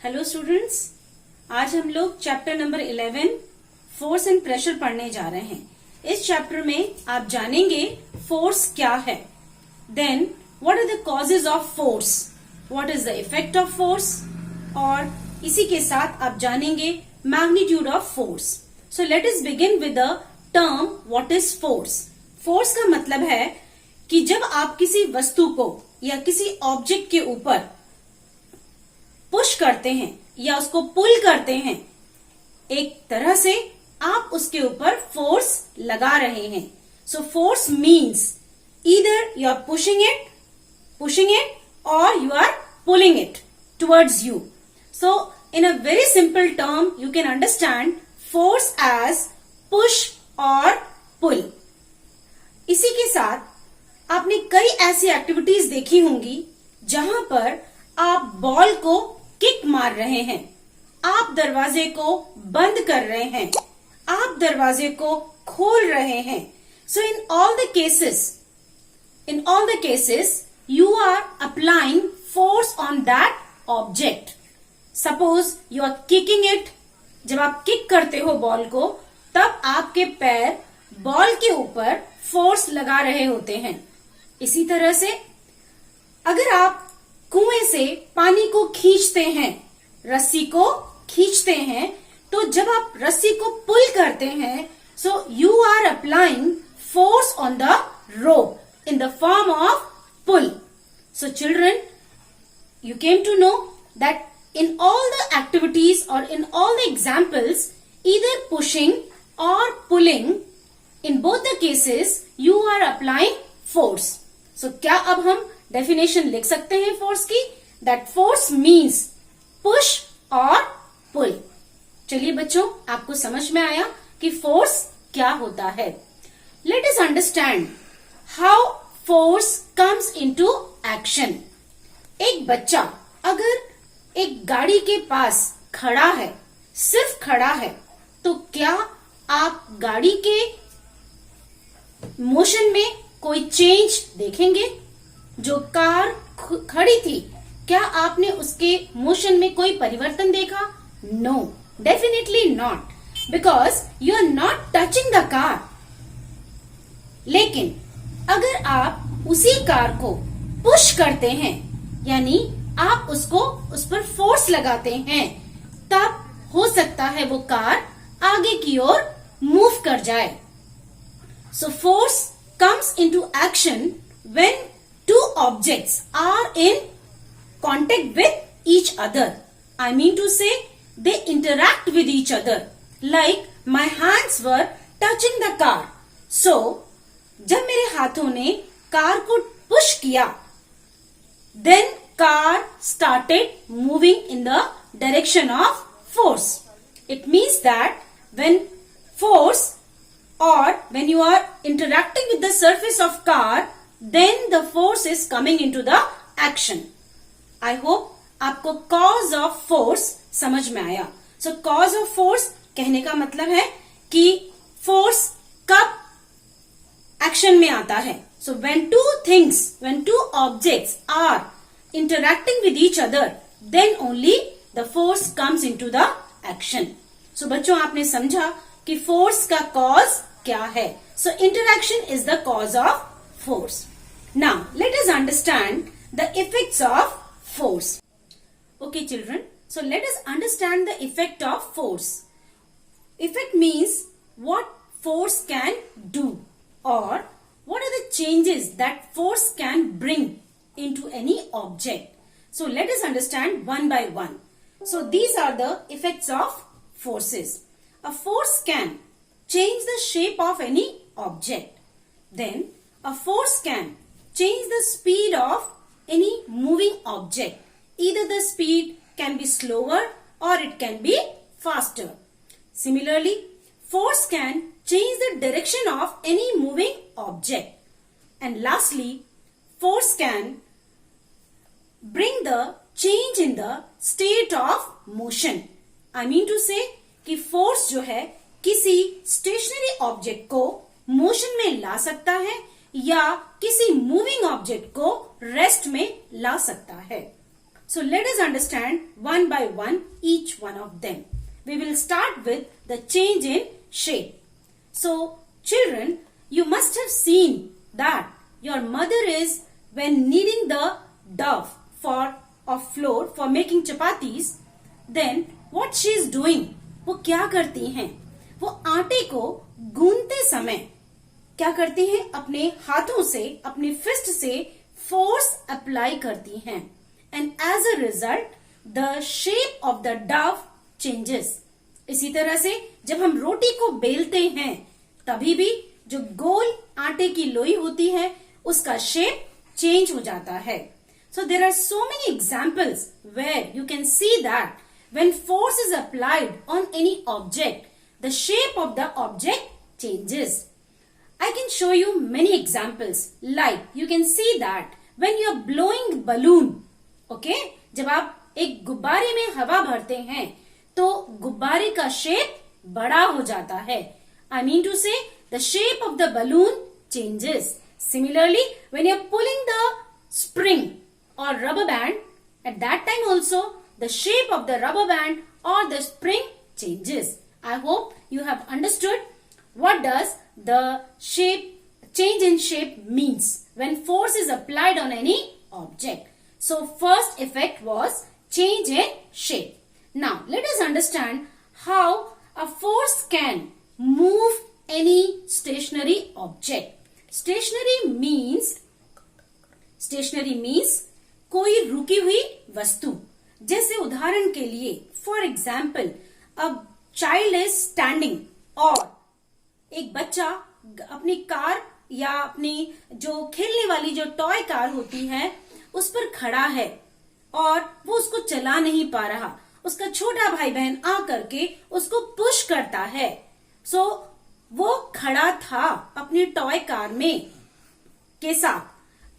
Hello students, आज हम लोग chapter number 11 force and pressure पढ़ने जा रहे हैं। इस चैप्टर में आप जानेंगे फोर्स क्या है, then what are the causes of force, what is the effect of force, और इसी के साथ आप जानेंगे magnitude of force. So let us begin with the term what is force. Force का मतलब है कि जब आप किसी वस्तु को या किसी ऑब्जेक्ट के ऊपर पुश करते हैं या उसको पुल करते हैं, एक तरह से आप उसके ऊपर फोर्स लगा रहे हैं। So force means either you are pushing it और you are pulling it towards you. So in a very simple term you can understand force as push और पुल। इसी के साथ आपने कई ऐसी एक्टिविटीज देखी होंगी जहां पर आप बॉल को किक मार रहे हैं, आप दरवाजे को बंद कर रहे हैं, आप दरवाजे को खोल रहे हैं। So in all the cases you are applying force on that object. Suppose you are kicking it. जब आप किक करते हो बॉल को, तब आपके पैर बॉल के ऊपर फोर्स लगा रहे होते हैं। इसी तरह से अगर आप कुएं से पानी को खींचते हैं, रस्सी को खींचते हैं, तो जब आप रस्सी को पुल करते हैं, so you are applying force on the rope in the form of pull. So children, you came to know that in all the activities or in all the examples, either pushing or pulling, in both the cases you are applying force. So क्या अब हम definition लिख सकते हैं force की? That force means push और पुल। चलिए बच्चों, आपको समझ में आया कि फोर्स क्या होता है। Let us understand how force comes into action. एक बच्चा अगर एक गाड़ी के पास खड़ा है, सिर्फ खड़ा है, तो क्या आप गाड़ी के मोशन में कोई चेंज देखेंगे? जो कार खड़ी थी, क्या आपने उसके मोशन में कोई परिवर्तन देखा? No, definitely not, because you are not touching the car. लेकिन अगर आप उसी कार को पुश करते हैं, यानी आप उस पर फोर्स लगाते हैं, तब हो सकता है वो कार आगे की ओर मूव कर जाए। So force comes into action when two objects are in contact with each other. I mean to say they interact with each other. Like my hands were touching the car. So जब मेरे हाथों ने car को push किया, then car started moving in the direction of force. It means that when force or when you are interacting with the surface of car, then the force is coming into the action. I hope आपको cause of force समझ में आया। So cause of force कहने का मतलब है कि force कब action में आता है। So when two objects are interacting with each other, then only the force comes into the action. So बच्चों, आपने समझा कि force का cause क्या है। So interaction is the cause of force. Now let us understand the effects of force. Okay children, so let us understand the effect of force. Effect means what force can do or what are the changes that force can bring into any object. So let us understand one by one. So these are the effects of forces. A force can change the shape of any object. Then a force can change the speed of any moving object. Either the speed can be slower or it can be faster. Similarly, force can change the direction of any moving object. And lastly, force can bring the change in the state of motion. I mean to say कि force जो है किसी stationery object को motion में ला सकता है या किसी मूविंग ऑब्जेक्ट को रेस्ट में ला सकता है। So let us understand one by one each one of them. We will start with the change in shape. So children, you must have seen that your mother is, when kneading the dough of flour for making chapatis, then what she is doing, वो क्या करती हैं? वो आटे को गूंथते समय क्या करती हैं? अपने हाथों से, अपने फिस्ट से फोर्स अप्लाई करती हैं, and as a result the shape of the dough changes. इसी तरह से जब हम रोटी को बेलते हैं तभी भी जो गोल आटे की लोई होती है उसका शेप चेंज हो जाता है. So there are so many examples where you can see that when force is applied on any object, the shape of the object changes. I can show you many examples. Like you can see that when you are blowing balloon, okay? जब आप एक गुब्बारे में हवा भरते हैं तो गुब्बारे का शेप बड़ा हो जाता है. I mean to say the shape of the balloon changes. Similarly, when you are pulling the spring or rubber band, at that time also the shape of the rubber band or the spring changes. I hope you have understood what does the change in shape means when force is applied on any object. So first effect was change in shape. Now let us understand how a force can move any stationary object. Stationary means कोई रुकी हुई वस्तु. जैसे उदाहरण के लिए, for example, अब child is standing, और एक बच्चा अपनी कार या अपनी जो खेलने वाली जो टॉय कार होती है उस पर खड़ा है और वो उसको चला नहीं पा रहा. उसका छोटा भाई बहन आ करके उसको पुश करता है. सो वो खड़ा था अपनी टॉय कार में के साथ.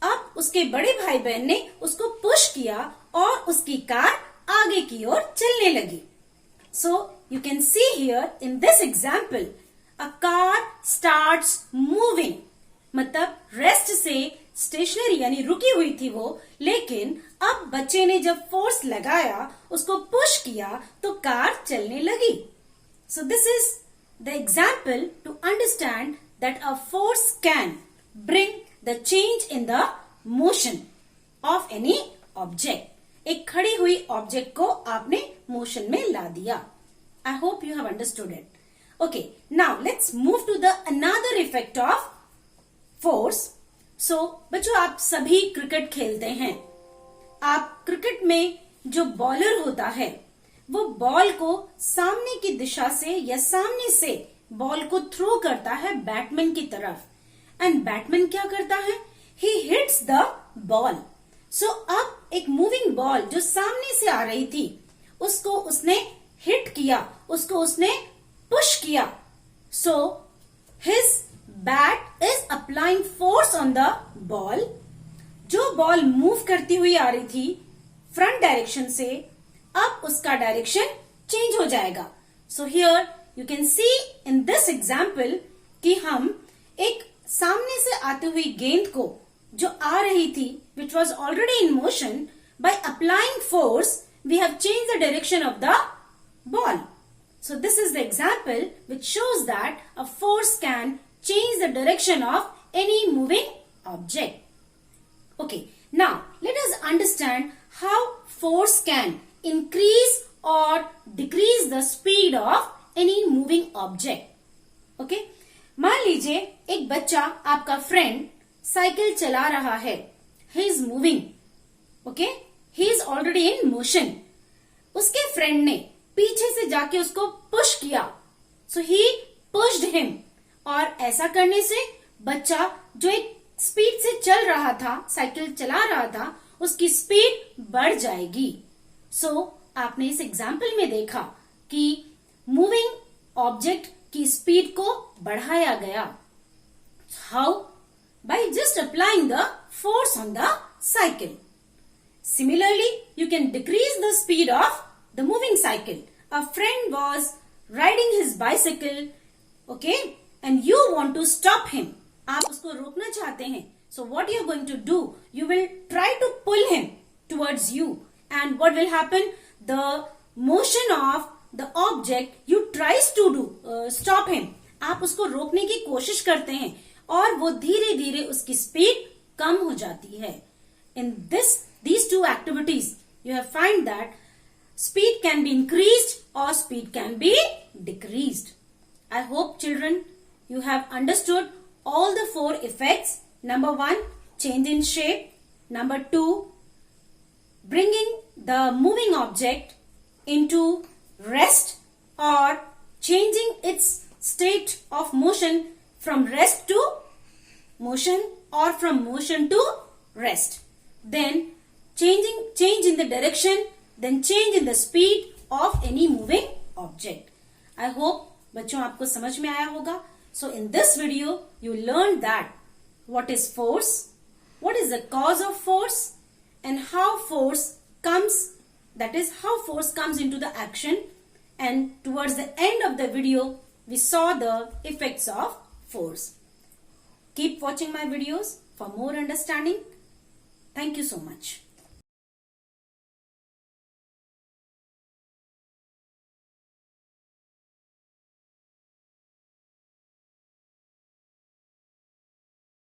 अब उसके बड़े भाई बहन ने उसको पुश किया और उसकी कार आगे की ओर चलने लगी. So you can see here in this example a car starts moving. मतलब रेस्ट से स्टेशनरी यानी रुकी हुई थी वो, लेकिन अब बच्चे ने जब फोर्स लगाया, उसको पुश किया तो कार चलने लगी. सो this is the example to understand that a force can bring the change in the motion of any object. एक खड़ी हुई ऑब्जेक्ट को आपने मोशन में ला दिया. I hope you have understood it. Okay, now let's move to the another effect of force. So बच्चों, आप सभी क्रिकेट खेलते हैं. आप क्रिकेट में जो बॉलर होता है वो बॉल को सामने की दिशा से या सामने से बॉल को थ्रो करता है बैटमैन की तरफ, एंड बैटमैन क्या करता है? He hits the ball. So अब एक मूविंग बॉल जो सामने से आ रही थी उसको उसने हिट किया, उसको उसने पुश किया. So his bat is applying force on the ball. जो बॉल मूव करती हुई आ रही थी फ्रंट डायरेक्शन से, अब उसका डायरेक्शन चेंज हो जाएगा. So here you can see in this example कि हम एक सामने से आती हुई गेंद को जो आ रही थी, which was already in motion, by applying force we have change the direction of the ball. So this is the example which shows that a force can change the direction of any moving object. Okay, now let us understand how force can increase or decrease the speed of any moving object. Okay, मान लीजिए एक बच्चा, आपका friend, cycle चला रहा है. He is moving. Okay, he is already in motion. उसके friend ने पीछे से जाके उसको पुश किया. So he pushed him. और ऐसा करने से बच्चा जो एक स्पीड से चल रहा था, साइकिल चला रहा था, उसकी स्पीड बढ़ जाएगी. सो आपने इस एग्जाम्पल में देखा कि मूविंग ऑब्जेक्ट की स्पीड को बढ़ाया गया. How? By just applying the force on the cycle. Similarly you can decrease the speed of the moving cycle. A friend was riding his bicycle, okay, and you want to stop him. आप उसको रोकना चाहते हैं. So what you are going to do? You will try to pull him towards you, and what will happen? The motion of the object you tries to do stop him. आप उसको रोकने की कोशिश करते हैं और वो धीरे धीरे उसकी स्पीड कम हो जाती है. In these two activities you have find that speed can be increased or speed can be decreased. I hope children you have understood all the 4 effects. Number 1, change in shape. Number 2, bringing the moving object into rest or changing its state of motion from rest to motion or from motion to rest. Then change in the direction, then change in the speed of any moving object. I hope बच्चों आपको समझ में आया होगा. So in this video you learned that what is force, what is the cause of force, and how force comes, that is how force comes into the action, and towards the end of the video we saw the effects of force. Keep watching my videos for more understanding. Thank you so much.